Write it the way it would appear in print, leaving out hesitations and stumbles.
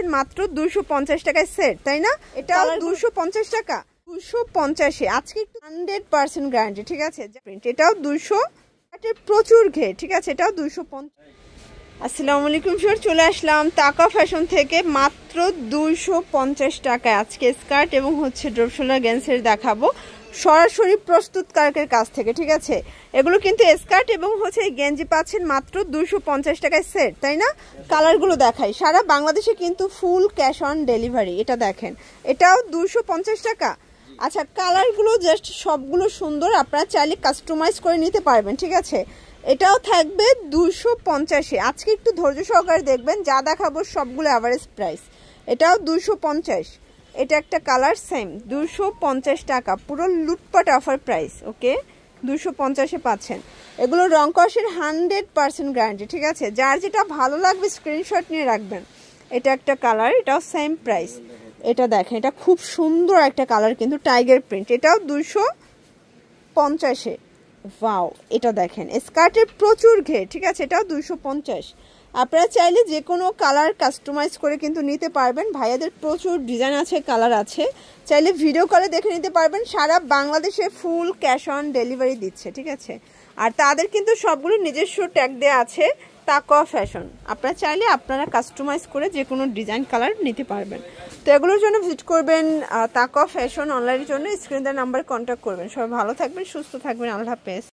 পাচ্ছেন মাত্র 250 টাকায় সেট, তাই না? এটাও 250 টাকা, 250-এ। আজকে একটু 100% গ্যারান্টি, ঠিক আছে? এটাও 200, প্রচুর ঘের, ঠিক আছে? এটাও 250। আসসালামু আলাইকুম স্যার, চলে আসলাম তাকা ফ্যাশন থেকে মাত্র 250 টাকায় আজকে স্কার্ট এবং হচ্ছে ড্রপ শোল্ডার গেন্সের দেখাবো সরাসরি প্রস্তুতকারকের কাছ থেকে, ঠিক আছে? এগুলো কিন্তু স্কার্ট এবং হচ্ছে গেঞ্জি পাচ্ছেন মাত্র 250 টাকায় সেট, তাই না? কালারগুলো দেখাই, সারা বাংলাদেশে কিন্তু ফুল ক্যাশ অন ডেলিভারি। এটা দেখেন, এটাও 250 টাকা। আচ্ছা, কালারগুলো জাস্ট সবগুলো সুন্দর, আপনারা চাইলে কাস্টমাইজ করে নিতে পারবেন, ঠিক আছে? এটাও থাকবে 250-এ। আজকে একটু ধৈর্য সহকারে দেখবেন, যা দেখাবো সবগুলো অ্যাভারেজ প্রাইস। এটাও 250। এটা একটা কালার সেম, 250 টাকা, পুরো লুটপাট অফার প্রাইস। ওকে, 250-এ পাচ্ছেন। এগুলো রং কষের 100% গ্যারান্টি, ঠিক আছে? যার যেটা ভালো লাগবে স্ক্রিনশট নিয়ে রাখবেন। এটা একটা কালার, এটাও সেম প্রাইস। এটা দেখেন, এটা খুব সুন্দর একটা কালার কিন্তু টাইগার প্রিন্ট। এটাও 250-এ। ওয়াও, এটা দেখেন স্কার্টের প্রচুর ঘের, ঠিক আছে? এটাও 250। আপনারা চাইলে যে কোনো কালার কাস্টমাইজ করে কিন্তু নিতে পারবেন। ভাইয়াদের প্রচুর ডিজাইন আছে, কালার আছে, চাইলে ভিডিও কলে দেখে নিতে পারবেন। সারা বাংলাদেশে ফুল ক্যাশ অন ডেলিভারি দিচ্ছে, ঠিক আছে? আর তাদের কিন্তু সবগুলো নিজস্ব ট্যাগ দেওয়া আছে, তাকা ফ্যাশন। আপনারা চাইলে আপনারা কাস্টমাইজ করে যে কোনো ডিজাইন কালার নিতে পারবেন। তো এগুলোর জন্য ভিজিট করবেন তাকা ফ্যাশন। অনলাইনের জন্য স্ক্রিন দেওয়া নাম্বারে কন্ট্যাক্ট করবেন। সবাই ভালো থাকবেন, সুস্থ থাকবেন, আল্লাহ হাফেজ।